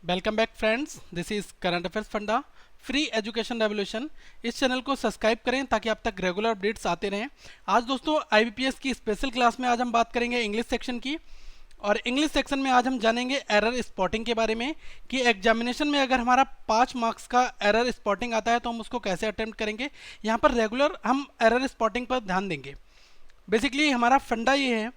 Welcome back friends, this is current affairs funda free education revolution. इस channel को subscribe करें ताकि आप तक रेगुलर अपडेट्स आते रहें। आज दोस्तों आईबीपीएस की स्पेशल क्लास में आज हम बात करेंगे इंग्लिश सेक्शन की। और इंग्लिश सेक्शन में आज हम जानेंगे एरर स्पॉटिंग के बारे में कि एग्जामिनेशन में अगर हमारा 5 मार्क्स का एरर स्पॉटिंग आता है तो हम उसको कैसे अटेम्प्ट करेंगे। यहाँ पर रेगुलर हम एरर स्पॉटिंग पर ध्यान देंगे। बेसिकली हमारा फंडा ये है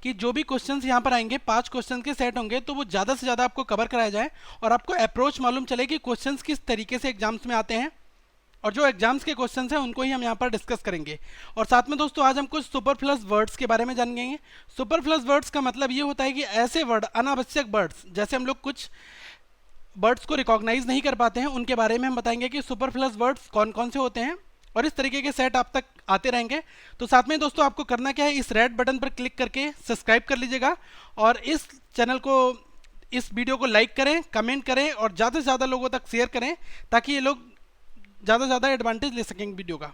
कि जो भी क्वेश्चंस यहाँ पर आएंगे 5 क्वेश्चन के सेट होंगे तो वो ज़्यादा से ज़्यादा आपको कवर कराया जाए और आपको अप्रोच मालूम चले कि क्वेश्चंस किस तरीके से एग्जाम्स में आते हैं और जो एग्जाम्स के क्वेश्चंस हैं उनको ही हम यहाँ पर डिस्कस करेंगे। और साथ में दोस्तों आज हम कुछ सुपरफ्लस वर्ड्स के बारे में जानेंगे। सुपरफ्लस वर्ड्स का मतलब ये होता है कि ऐसे वर्ड, अनावश्यक वर्ड्स, जैसे हम लोग कुछ वर्ड्स को रिकॉग्नाइज नहीं कर पाते हैं उनके बारे में हम बताएंगे कि सुपरफ्लस वर्ड्स कौन कौन से होते हैं। और इस तरीके के सेट आप तक आते रहेंगे। तो साथ में दोस्तों आपको करना क्या है, इस रेड बटन पर क्लिक करके सब्सक्राइब कर लीजिएगा और इस चैनल को, इस वीडियो को लाइक करें, कमेंट करें और ज़्यादा से ज़्यादा लोगों तक शेयर करें ताकि ये लोग ज़्यादा से ज़्यादा एडवांटेज ले सकेंगे वीडियो का।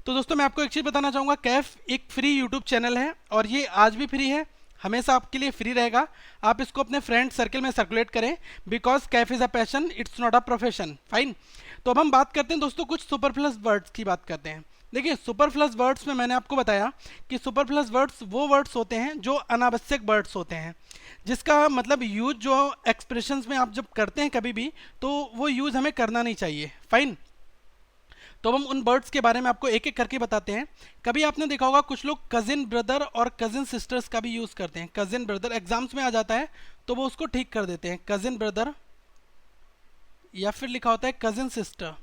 तो दोस्तों मैं आपको एक चीज़ बताना चाहूँगा, कैफ एक फ्री यूट्यूब चैनल है और ये आज भी फ्री है, हमेशा आपके लिए फ्री रहेगा। आप इसको अपने फ्रेंड सर्कल में सर्कुलेट करें because Kaif is a passion, it's not a profession. Fine. तो अब हम बात करते हैं दोस्तों, कुछ सुपरफ्लस वर्ड्स की बात करते हैं। देखिए सुपरफ्लस वर्ड्स में मैंने आपको बताया कि सुपरफ्लस वर्ड्स वो वर्ड्स होते हैं जो अनावश्यक वर्ड्स होते हैं, जिसका मतलब यूज जो एक्सप्रेशंस में आप जब करते हैं कभी भी तो वो यूज हमें करना नहीं चाहिए। फाइन। तो हम उन वर्ड्स के बारे में आपको एक एक करके बताते हैं। कभी आपने देखा होगा कुछ लोग कजिन ब्रदर और कजिन सिस्टर्स का भी यूज़ करते हैं। कजिन ब्रदर एग्जाम्स में आ जाता है तो वो उसको ठीक कर देते हैं, कजिन ब्रदर, या फिर लिखा होता है कजिन सिस्टर।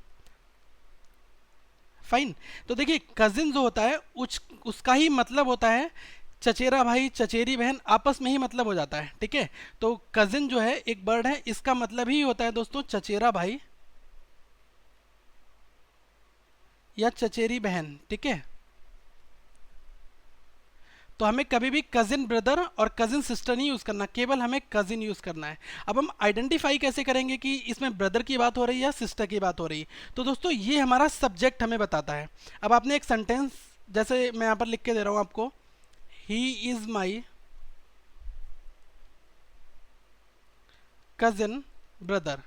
फाइन। तो देखिए कजिन जो होता है उसका ही मतलब होता है चचेरा भाई, चचेरी बहन, आपस में ही मतलब हो जाता है। ठीक है। तो कजिन जो है एक वर्ड है, इसका मतलब ही होता है दोस्तों चचेरा भाई या चचेरी बहन। ठीक है। तो हमें कभी भी कजिन ब्रदर और कजिन सिस्टर नहीं यूज़ करना, केवल हमें कजिन यूज़ करना है। अब हम आइडेंटिफाई कैसे करेंगे कि इसमें ब्रदर की बात हो रही है या सिस्टर की बात हो रही है। तो दोस्तों ये हमारा सब्जेक्ट हमें बताता है। अब आपने एक सेंटेंस, जैसे मैं यहाँ पर लिख के दे रहा हूँ आपको, he is my cousin brother.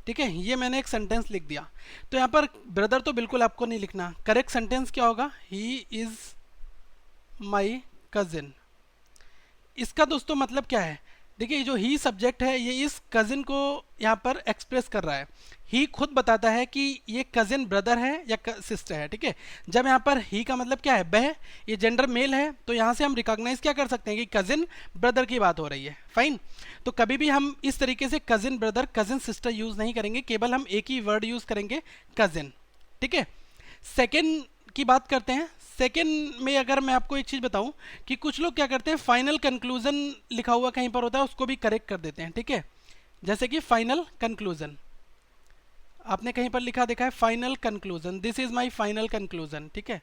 ठीक है, ये मैंने एक सेंटेंस लिख दिया। तो यहाँ पर ब्रदर तो बिल्कुल आपको नहीं लिखना। करेक्ट सेंटेंस क्या होगा, ही इज़ माई कजिन। इसका दोस्तों मतलब क्या है, देखिए जो ही सब्जेक्ट है ये इस कजिन को यहाँ पर एक्सप्रेस कर रहा है। ही खुद बताता है कि ये कजिन ब्रदर है या सिस्टर है। ठीक है। जब यहाँ पर ही का मतलब क्या है, वह, ये जेंडर मेल है, तो यहाँ से हम रिकॉग्नाइज क्या कर सकते हैं कि कजिन ब्रदर की बात हो रही है। फाइन। तो कभी भी हम इस तरीके से cousin brother, cousin sister use नहीं करेंगे, केवल हम एक ही वर्ड यूज करेंगे, कजिन। ठीक है। सेकेंड की बात करते हैं। सेकेंड में अगर मैं आपको एक चीज़ बताऊं कि कुछ लोग क्या करते हैं, फाइनल कंक्लूजन लिखा हुआ कहीं पर होता है उसको भी करेक्ट कर देते हैं। ठीक है। जैसे कि फाइनल कंक्लूजन, आपने कहीं पर लिखा देखा है final conclusion, this is my final conclusion. ठीक है।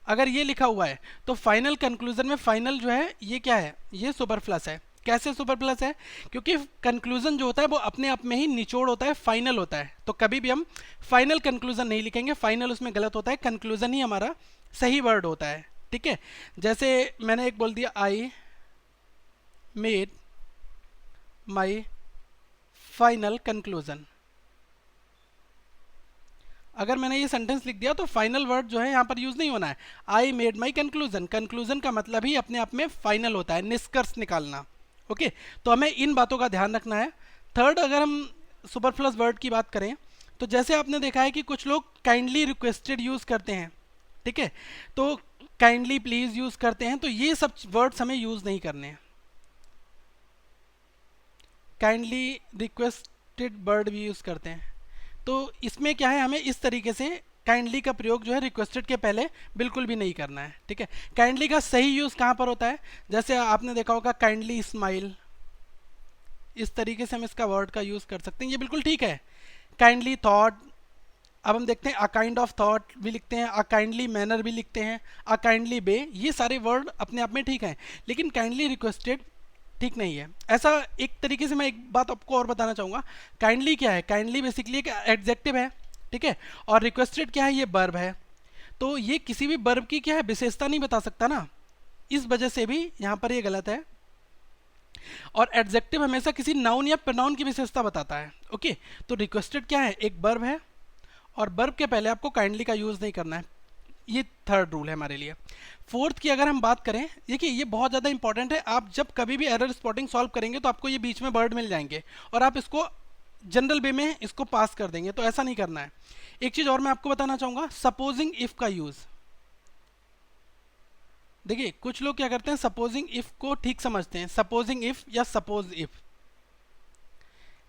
अगर ये लिखा हुआ है तो फाइनल कंक्लूजन में फाइनल जो है ये क्या है, ये सुपरफ्लस है। कैसे सुपरफ्लस है, क्योंकि कंक्लूजन जो होता है वो अपने आप में ही निचोड़ होता है, फाइनल होता है। तो कभी भी हम फाइनल कंक्लूजन नहीं लिखेंगे, फाइनल उसमें गलत होता है, कंक्लूजन ही हमारा सही वर्ड होता है। ठीक है। जैसे मैंने एक बोल दिया, I made my final conclusion. अगर मैंने ये सेंटेंस लिख दिया तो फाइनल वर्ड जो है यहाँ पर यूज नहीं होना है। I made my conclusion, conclusion का मतलब ही अपने आप में फाइनल होता है, निष्कर्ष निकालना। ओके। तो हमें इन बातों का ध्यान रखना है। थर्ड, अगर हम सुपरफ्लस वर्ड की बात करें तो जैसे आपने देखा है कि कुछ लोग काइंडली रिक्वेस्टेड यूज करते हैं। ठीक है। तो काइंडली प्लीज यूज करते हैं, तो ये सब वर्ड्स हमें यूज नहीं करने हैं। काइंडली रिक्वेस्टेड वर्ड भी यूज करते हैं, तो इसमें क्या है, हमें इस तरीके से काइंडली का प्रयोग जो है रिक्वेस्टेड के पहले बिल्कुल भी नहीं करना है। ठीक है। काइंडली का सही यूज़ कहाँ पर होता है, जैसे आपने देखा होगा काइंडली स्माइल, इस तरीके से हम इसका वर्ड का यूज़ कर सकते हैं, ये बिल्कुल ठीक है। काइंडली थॉट, अब हम देखते हैं अ काइंड ऑफ थॉट भी लिखते हैं, अ काइंडली मैनर भी लिखते हैं, अ काइंडली बे, ये सारे वर्ड अपने आप में ठीक हैं, लेकिन काइंडली रिक्वेस्टेड ठीक नहीं है। ऐसा एक तरीके से मैं एक बात आपको और बताना चाहूँगा, काइंडली क्या है, काइंडली बेसिकली एक एडजेक्टिव है। ठीक है। और रिक्वेस्टेड क्या है, ये वर्ब है। तो ये किसी भी वर्ब की क्या है, विशेषता नहीं बता सकता ना, इस वजह से भी यहाँ पर ये गलत है। और एडजेक्टिव हमेशा किसी नाउन या प्रोनाउन की विशेषता बताता है। ओके, तो रिक्वेस्टेड क्या है, एक वर्ब है और वर्ब के पहले आपको काइंडली का यूज़ नहीं करना है। ये थर्ड रूल है हमारे लिए। फोर्थ की अगर हम बात करें, देखिए ये बहुत ज़्यादा इंपॉर्टेंट है। आप जब कभी भी एरर स्पॉटिंग सॉल्व करेंगे तो आपको ये बीच में वर्ड मिल जाएंगे और आप इसको जनरल वे में इसको पास कर देंगे, तो ऐसा नहीं करना है। एक चीज़ और मैं आपको बताना चाहूँगा, सपोजिंग इफ का यूज़। देखिए कुछ लोग क्या करते हैं, सपोजिंग इफ को ठीक समझते हैं, सपोजिंग इफ या सपोज इफ,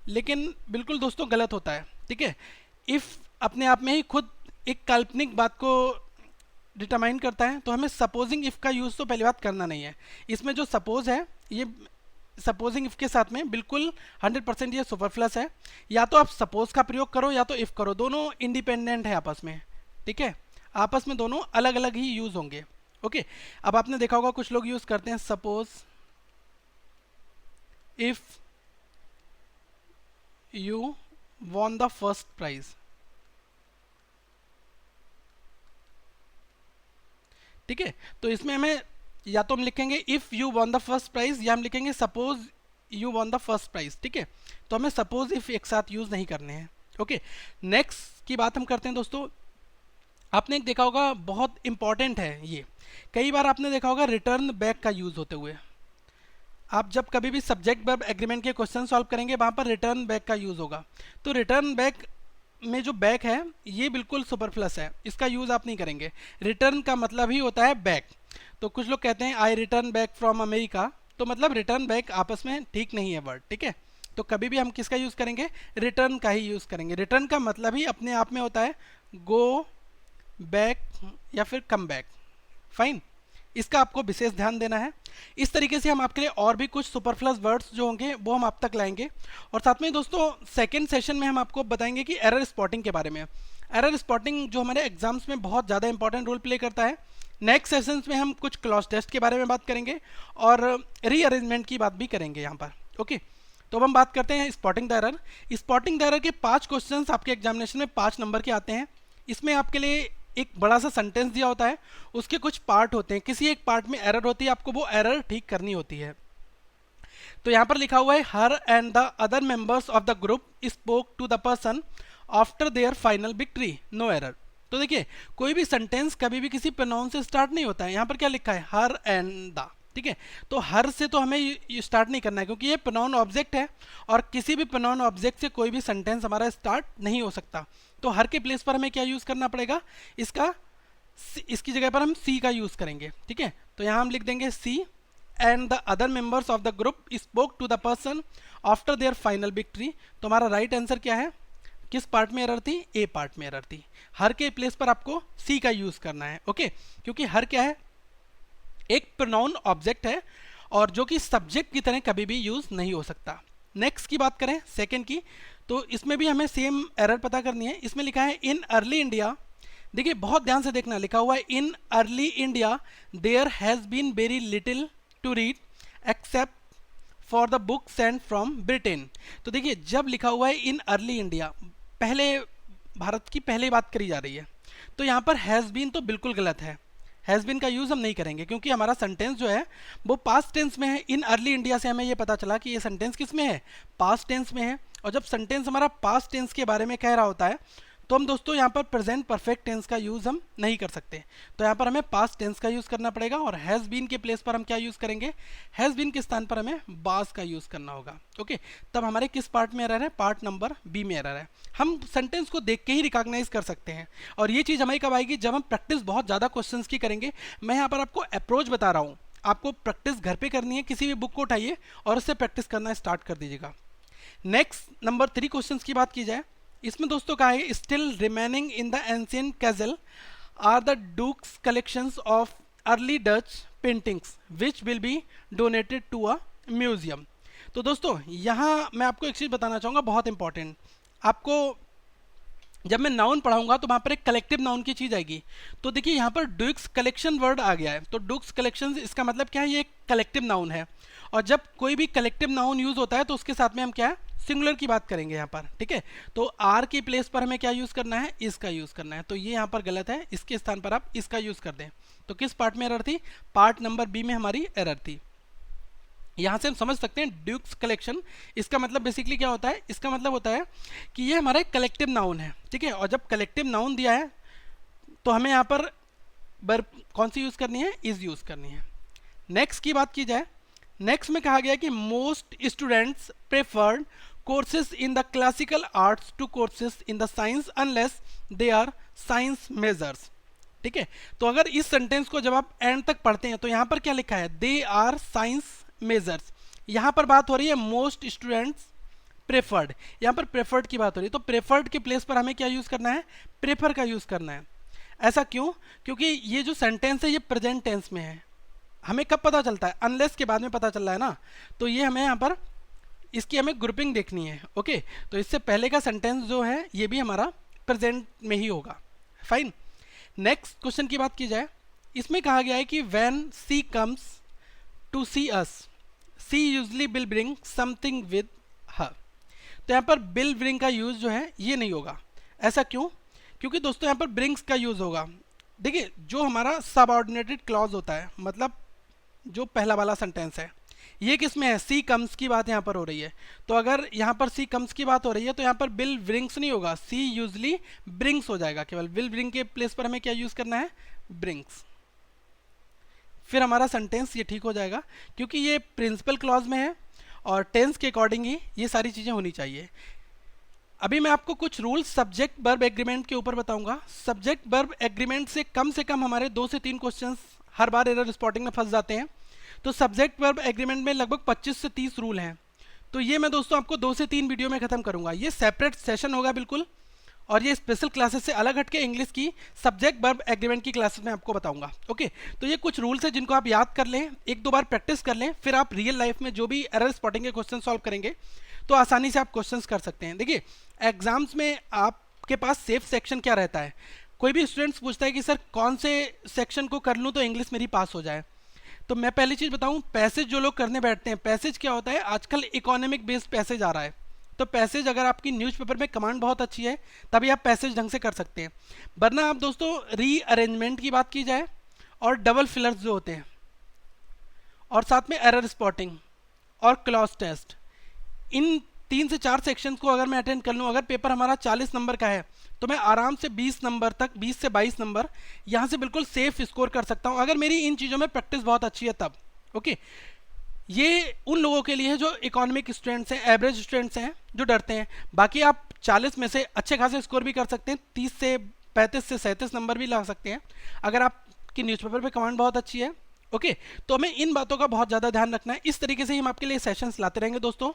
लेकिन बिल्कुल दोस्तों गलत होता है। ठीक है, इफ अपने आप में ही खुद एक काल्पनिक बात को डिटरमाइन करता है, तो हमें सपोजिंग इफ का यूज़ तो पहली बात करना नहीं है। इसमें जो सपोज है, ये सपोजिंग इफ के साथ में बिल्कुल 100% ये सुपरफ्लस है। या तो आप सपोज का प्रयोग करो या तो इफ करो, दोनों इंडिपेंडेंट है आपस में। ठीक है, आपस में दोनों अलग अलग ही यूज़ होंगे। ओके, अब आपने देखा होगा कुछ लोग यूज़ करते हैं suppose if you won the first prize. ठीक है, तो इसमें हमें या तो हम लिखेंगे if you won the first prize या हम लिखेंगे suppose you won the first prize. ठीक है, तो हमें सपोज इफ एक साथ यूज नहीं करने हैं। ओके, नेक्स्ट की बात हम करते हैं दोस्तों। आपने एक देखा होगा, बहुत इंपॉर्टेंट है ये, कई बार आपने देखा होगा रिटर्न बैक का यूज होते हुए। आप जब कभी भी सब्जेक्ट वर्ब एग्रीमेंट के क्वेश्चन सॉल्व करेंगे वहां पर रिटर्न बैक का यूज होगा। तो रिटर्न बैक में जो बैक है ये बिल्कुल सुपरफ्लस है, इसका यूज आप नहीं करेंगे। रिटर्न का मतलब ही होता है बैक। तो कुछ लोग कहते हैं आई रिटर्न बैक फ्रॉम अमेरिका, तो मतलब रिटर्न बैक आपस में ठीक नहीं है वर्ड। ठीक है, तो कभी भी हम किसका यूज करेंगे, रिटर्न का ही यूज करेंगे। रिटर्न का मतलब ही अपने आप में होता है गो बैक या फिर कम बैक। फाइन, इसका आपको विशेष ध्यान देना है। इस तरीके से हम आपके लिए और भी कुछ सुपरफ्लस वर्ड्स जो होंगे वो हम आप तक लाएंगे। और साथ में दोस्तों सेकंड सेशन में हम आपको बताएंगे कि एरर स्पॉटिंग के बारे में। एरर स्पॉटिंग जो हमारे एग्जाम्स में बहुत ज़्यादा इंपॉर्टेंट रोल प्ले करता है। नेक्स्ट सेशंस में हम कुछ क्लॉज टेस्ट के बारे में बात करेंगे और रीअरेंजमेंट की बात भी करेंगे यहाँ पर। ओके, तो अब हम बात करते हैं spotting the error. Spotting the error के 5 क्वेश्चंस आपके एग्जामिनेशन में 5 नंबर के आते हैं। इसमें आपके लिए एक बड़ा सा सेंटेंस दिया होता है, उसके कुछ पार्ट होते हैं, किसी एक पार्ट में एरर होती है, आपको वो एरर ठीक करनी होती है। तो यहाँ पर लिखा हुआ है her and the other members of the group spoke to the person after their final victory, no error. तो देखिए कोई भी सेंटेंस कभी भी किसी प्रोनाउन से स्टार्ट नहीं होता है। यहाँ पर क्या लिखा है, हर एंड द। ठीक है, तो हर से तो हमें स्टार्ट नहीं करना है क्योंकि ये प्रोनाउन ऑब्जेक्ट है और किसी भी प्रोनाउन ऑब्जेक्ट से कोई भी सेंटेंस हमारा स्टार्ट नहीं हो सकता। तो हर के प्लेस पर हमें क्या यूज़ करना पड़ेगा, इसकी जगह पर हम सी का यूज़ करेंगे। ठीक है, तो यहाँ हम लिख देंगे she and the other members of the group spoke to the person after their final victory. तो हमारा राइट आंसर क्या है, किस पार्ट में एरर थी, ए पार्ट में एरर थी। हर के प्लेस पर आपको सी का यूज़ करना है। ओके, क्योंकि हर क्या है, एक प्रोनाउन ऑब्जेक्ट है और जो कि सब्जेक्ट की तरह कभी भी यूज़ नहीं हो सकता। नेक्स्ट की बात करें सेकंड की, तो इसमें भी हमें सेम एरर पता करनी है। इसमें लिखा है इन अर्ली इंडिया, देखिए बहुत ध्यान से देखना, लिखा हुआ है in early India there has been very little to read except for the book sent from Britain. तो देखिए जब लिखा हुआ है इन अर्ली इंडिया, पहले भारत की पहले बात करी जा रही है, तो यहाँ पर हैज़ बीन तो बिल्कुल गलत है। हैज़ बीन का यूज़ हम नहीं करेंगे क्योंकि हमारा सेंटेंस जो है वो पास्ट टेंस में है। इन अर्ली इंडिया से हमें ये पता चला कि ये सेंटेंस किस में है, पास्ट टेंस में है। और जब सेंटेंस हमारा पास्ट टेंस के बारे में कह रहा होता है तो हम दोस्तों यहाँ पर प्रेजेंट परफेक्ट टेंस का यूज़ हम नहीं कर सकते। तो यहाँ पर हमें पास्ट टेंस का यूज़ करना पड़ेगा और हैज़ बीन के प्लेस पर हम क्या यूज़ करेंगे, हैज़ बीन के स्थान पर हमें बास का यूज़ करना होगा। ओके, तब हमारे किस पार्ट में एरर है, पार्ट नंबर बी में एरर है। हम सेंटेंस को देख के ही रिकॉग्नाइज कर सकते हैं और ये चीज़ हमारी कब आएगी, जब हम प्रैक्टिस बहुत ज़्यादा क्वेश्चंस की करेंगे। मैं यहाँ पर आपको अप्रोच बता रहा हूँ, आपको प्रैक्टिस घर पे करनी है। किसी भी बुक को उठाइए और उससे प्रैक्टिस करना स्टार्ट कर दीजिएगा। नेक्स्ट नंबर 3 क्वेश्चंस की बात की जाए, इसमें दोस्तों कहा है still remaining in the ancient castle are the duke's collections of early Dutch paintings which will be donated to a museum. तो दोस्तों यहाँ मैं आपको एक चीज़ बताना चाहूँगा बहुत इंपॉर्टेंट। आपको जब मैं नाउन पढ़ाऊंगा तो वहाँ पर एक कलेक्टिव नाउन की चीज़ आएगी। तो देखिए यहाँ पर डुक्स कलेक्शन वर्ड आ गया है, तो डुक्स कलेक्शन इसका मतलब क्या है, ये एक कलेक्टिव नाउन है। और जब कोई भी कलेक्टिव नाउन यूज़ होता है तो उसके साथ में हम क्या है, सिंगुलर की बात करेंगे यहाँ पर। ठीक है, तो आर की प्लेस पर हमें क्या यूज़ करना है, इसका यूज़ करना है। तो ये यहाँ पर गलत है, इसके स्थान पर आप इसका यूज़ कर दें। तो किस पार्ट में एरर थी, पार्ट नंबर बी में हमारी एरर थी। यहाँ से हम समझ सकते हैं ड्यूक्स कलेक्शन, इसका मतलब बेसिकली क्या होता है, इसका मतलब होता है कि ये हमारा एक कलेक्टिव नाउन है, ठीक है। और जब कलेक्टिव नाउन दिया है तो हमें यहाँ पर वर्ब कौन सी यूज़ करनी है, इज यूज़ करनी है। नेक्स्ट की बात की जाए, नेक्स्ट में कहा गया कि most students preferred courses in the classical arts to courses in the science unless they are science majors, ठीक है। तो अगर इस सेंटेंस को जब आप एंड तक पढ़ते हैं तो यहाँ पर क्या लिखा है, दे आर साइंस मेजर्स। यहाँ पर बात हो रही है मोस्ट स्टूडेंट्स प्रेफर्ड, यहाँ पर प्रेफर्ड की बात हो रही है, तो प्रेफर्ड के प्लेस पर हमें क्या यूज़ करना है, प्रेफर का यूज़ करना है। ऐसा क्यों, क्योंकि ये जो सेंटेंस है ये प्रेजेंट टेंस में है। हमें कब पता चलता है, अनलेस के बाद में पता चल रहा है ना, तो ये हमें यहाँ पर इसकी हमें ग्रुपिंग देखनी है, ओके। तो इससे पहले का सेंटेंस जो है ये भी हमारा प्रेजेंट में ही होगा, फाइन। नेक्स्ट क्वेश्चन की बात की जाए, इसमें कहा गया है कि when she comes to see us, she usually will bring something with her. तो यहाँ पर विल ब्रिंग का यूज जो है ये नहीं होगा। ऐसा क्यों, क्योंकि दोस्तों यहाँ पर ब्रिंग्स का यूज होगा। देखिए जो हमारा सबऑर्डिनेटेड क्लॉज होता है, मतलब जो पहला वाला सेंटेंस है, ये किस में है, सी कम्स की बात यहाँ पर हो रही है। तो अगर यहाँ पर सी कम्स की बात हो रही है तो यहाँ पर विल ब्रिंग्स नहीं होगा, सी यूजली ब्रिंग्स हो जाएगा। केवल विल ब्रिंग के प्लेस पर हमें क्या यूज करना है, ब्रिंग्स। फिर हमारा सेंटेंस ये ठीक हो जाएगा, क्योंकि ये प्रिंसिपल क्लॉज में है और टेंस के अकॉर्डिंग ही ये सारी चीज़ें होनी चाहिए। अभी मैं आपको कुछ रूल्स सब्जेक्ट वर्ब एग्रीमेंट के ऊपर बताऊंगा। सब्जेक्ट वर्ब एग्रीमेंट से कम हमारे 2 से 3 क्वेश्चंस हर बार एरर स्पॉटिंग में फंस जाते हैं। तो सब्जेक्ट वर्ब एग्रीमेंट में लगभग 25 से 30 रूल हैं। तो ये मैं दोस्तों आपको 2 से 3 वीडियो में खत्म करूंगा। ये सेपरेट सेशन होगा बिल्कुल, और ये स्पेशल क्लासेस से अलग हटके इंग्लिश की सब्जेक्ट वर्ब एग्रीमेंट की क्लासेस में आपको बताऊंगा, ओके। तो ये कुछ रूल्स हैं जिनको आप याद कर लें, 1-2 बार प्रैक्टिस कर लें, फिर आप रियल लाइफ में जो भी एरर स्पॉटिंग के क्वेश्चन सॉल्व करेंगे तो आसानी से आप क्वेश्चंस कर सकते हैं। देखिए एग्जाम्स में आपके पास सेफ सेक्शन क्या रहता है, कोई भी स्टूडेंट्स पूछता है कि सर कौन से सेक्शन को कर लूँ तो इंग्लिश मेरी पास हो जाए। तो मैं पहली चीज़ बताऊं, पैसेज जो लोग करने बैठते हैं, पैसेज क्या होता है, आजकल इकोनॉमिक बेस्ड पैसेज आ रहा है। तो पैसेज अगर आपकी न्यूज़पेपर में कमांड बहुत अच्छी है तभी आप पैसेज ढंग से कर सकते हैं, वरना आप दोस्तों रीअरेंजमेंट की बात की जाए और डबल फिलर्स जो होते हैं और साथ में एरर स्पॉटिंग और क्लॉज टेस्ट, इन 3 से 4 सेक्शंस को अगर मैं अटेंड कर लूँ, अगर पेपर हमारा 40 नंबर का है तो मैं आराम से 20 नंबर तक, 20 से 22 नंबर यहाँ से बिल्कुल सेफ स्कोर कर सकता हूँ अगर मेरी इन चीज़ों में प्रैक्टिस बहुत अच्छी है तब, ओके। ये उन लोगों के लिए है जो इकोनॉमिक स्टूडेंट्स हैं, एवरेज स्टूडेंट्स हैं, जो डरते हैं। बाकी आप 40 में से अच्छे खासे स्कोर भी कर सकते हैं, 30 से 35 से 37 नंबर भी ला सकते हैं अगर आपकी न्यूज़पेपर पे कमांड बहुत अच्छी है, ओके। तो हमें इन बातों का बहुत ज़्यादा ध्यान रखना है। इस तरीके से ही हम आपके लिए सेशंस लाते रहेंगे दोस्तों।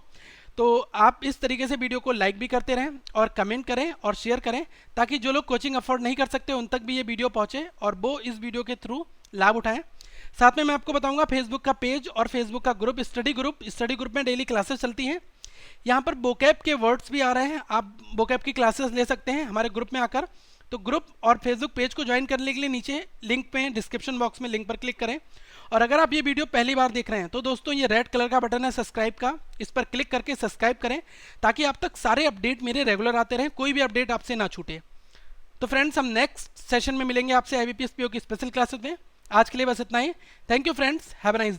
तो आप इस तरीके से वीडियो को लाइक भी करते रहें और कमेंट करें और शेयर करें, ताकि जो लोग कोचिंग अफोर्ड नहीं कर सकते उन तक भी ये वीडियो पहुँचे और वो इस वीडियो के थ्रू लाभ उठाएं। साथ में मैं आपको बताऊंगा फेसबुक का पेज और फेसबुक का ग्रुप, स्टडी ग्रुप में डेली क्लासेस चलती हैं। यहाँ पर बोकैब के वर्ड्स भी आ रहे हैं, आप बोकैब की क्लासेस ले सकते हैं हमारे ग्रुप में आकर। तो ग्रुप और फेसबुक पेज को ज्वाइन करने के लिए नीचे लिंक पे डिस्क्रिप्शन बॉक्स में लिंक पर क्लिक करें। और अगर आप ये वीडियो पहली बार देख रहे हैं तो दोस्तों ये रेड कलर का बटन है सब्सक्राइब का, इस पर क्लिक करके सब्सक्राइब करें ताकि आप तक सारे अपडेट मेरे रेगुलर आते रहें, कोई भी अपडेट आपसे ना छूटे। तो फ्रेंड्स हम नेक्स्ट सेशन में मिलेंगे आपसे IBPS PO की स्पेशल क्लासेस में। आज के लिए बस इतना ही। Thank you friends, have a nice